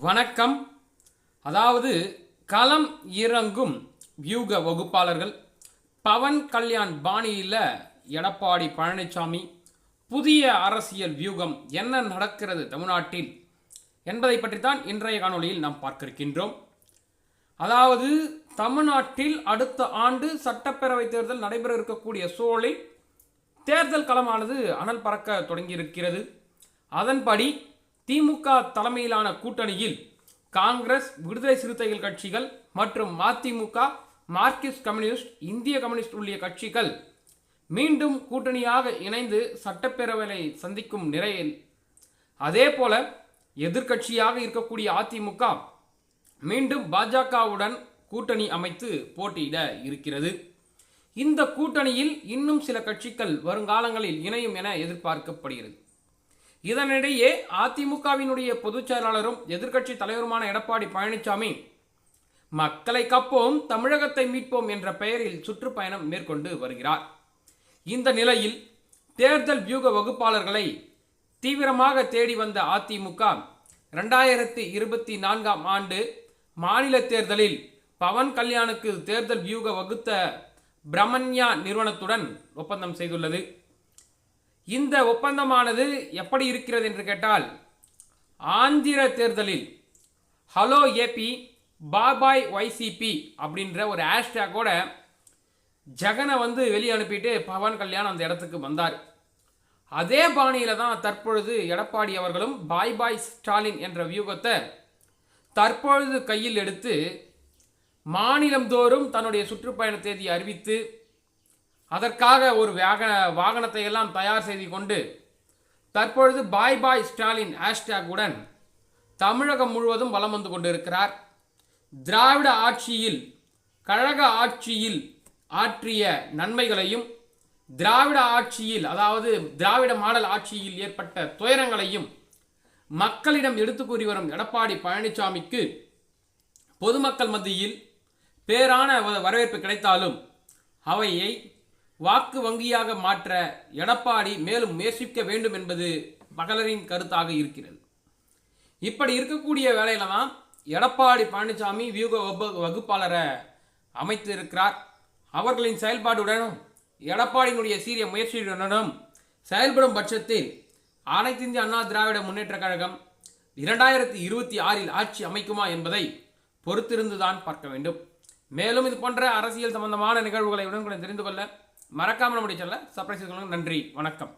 வணக்கம். அதாவது களம் இறங்கும் வியூக வகுப்பாளர்கள் பவன் கல்யாண் பாணியில் எடப்பாடி பழனிசாமி புதிய அரசியல் வியூகம் என்ன நடக்கிறது தமிழ்நாட்டில் என்பதை பற்றித்தான் இன்றைய காணொளியில் நாம் பார்க்க இருக்கின்றோம். அதாவது தமிழ்நாட்டில் அடுத்த ஆண்டு சட்டப்பேரவை தேர்தல் நடைபெற இருக்கக்கூடிய சூழலில் தேர்தல் களமானது அனல் பறக்க தொடங்கியிருக்கிறது. அதன்படி திமுக தலைமையிலான கூட்டணியில் காங்கிரஸ், விடுதலை சிறுத்தைகள் கட்சிகள் மற்றும் மதிமுக, மார்க்சிஸ்ட் கம்யூனிஸ்ட், இந்திய கம்யூனிஸ்ட் உள்ளிட்ட கட்சிகள் மீண்டும் கூட்டணியாக இணைந்து சட்டப்பேரவையை சந்திக்கும் நிலையில், அதே போல எதிர்கட்சியாக இருக்கக்கூடிய அதிமுக மீண்டும் பாஜகவுடன் கூட்டணி அமைத்து போட்டியிட இருக்கிறது. இந்த கூட்டணியில் இன்னும் சில கட்சிகள் வருங்காலங்களில் இணையும் என எதிர்பார்க்கப்படுகிறது. இதனிடையே அதிமுகவினுடைய பொதுச் செயலாளரும் எதிர்க்கட்சி தலைவருமான எடப்பாடி பழனிசாமி மக்களை காப்போம், தமிழகத்தை மீட்போம் என்ற பெயரில் சுற்றுப்பயணம் மேற்கொண்டு வருகிறார். இந்த நிலையில் தேர்தல் வியூக வகுப்பாளர்களை தீவிரமாக தேடி வந்த அதிமுக 2024 ஆண்டு மாநில தேர்தலில் பவன் கல்யாணுக்கு தேர்தல் வியூக வகுத்த பிரமன்யா நிறுவனத்துடன் ஒப்பந்தம் செய்துள்ளது. இந்த ஒப்பந்தமானது எப்படி இருக்கிறது என்று கேட்டால், ஆந்திர தேர்தலில் ஹலோ ஏபி பாபாய் YCP அப்படின்ற ஒரு ஹேஷ்டேக்கோட ஜெகனை வெளியே அனுப்பிட்டு பவன் கல்யாண் அந்த இடத்துக்கு வந்தார். அதே பாணியில தான் தற்பொழுது எடப்பாடி அவர்களும் பாய் பாய் ஸ்டாலின் என்ற வியூகத்தை தற்பொழுது கையில் எடுத்து மாநிலம் தோறும் தன்னுடைய சுற்றுப்பயண தேதியை அறிவித்து அதற்காக ஒரு வாகனத்தை எல்லாம் தயார் செய்து கொண்டு தற்பொழுது பாய் பாய் ஸ்டாலின் ஹேஷ்டேக்குடன் தமிழகம் முழுவதும் வலம் வந்து கொண்டிருக்கிறார். திராவிட ஆட்சியில், கழக ஆட்சியில் ஆற்றிய நன்மைகளையும், திராவிட ஆட்சியில் அதாவது திராவிட மாடல் ஆட்சியில் ஏற்பட்ட துயரங்களையும் மக்களிடம் எடுத்து கூறி வரும் எடப்பாடி பழனிசாமிக்கு பொதுமக்கள் மத்தியில் பேரான வரவேற்பு கிடைத்தாலும் அவையை வாக்கு வங்கியாக மாற்ற எடப்பாடி மேலும் முயற்சிக்க வேண்டும் என்பது பலரின் கருத்தாக இருக்கிறது. இப்படி இருக்கக்கூடிய வேளையில தான் எடப்பாடி பழனிசாமி வியூக வகுப்பாளரை அமைத்து இருக்கிறார். அவர்களின் செயல்பாடுடனும் எடப்பாடியினுடைய சீரிய முயற்சியுடனும் செயல்படும் பட்சத்தில் அனைத்து இந்திய அண்ணா திராவிட முன்னேற்ற கழகம் 2026 ஆட்சி அமைக்குமா என்பதை பொறுத்திருந்துதான் பார்க்க வேண்டும். மேலும் இது போன்ற அரசியல் சம்பந்தமான நிகழ்வுகளை உடனுக்குடன் தெரிந்து கொள்ள மறக்காமல் நம்முடைய சேனலை சப்ஸ்கிரைப் செய்து கொள்ளுங்கள். நன்றி, வணக்கம்.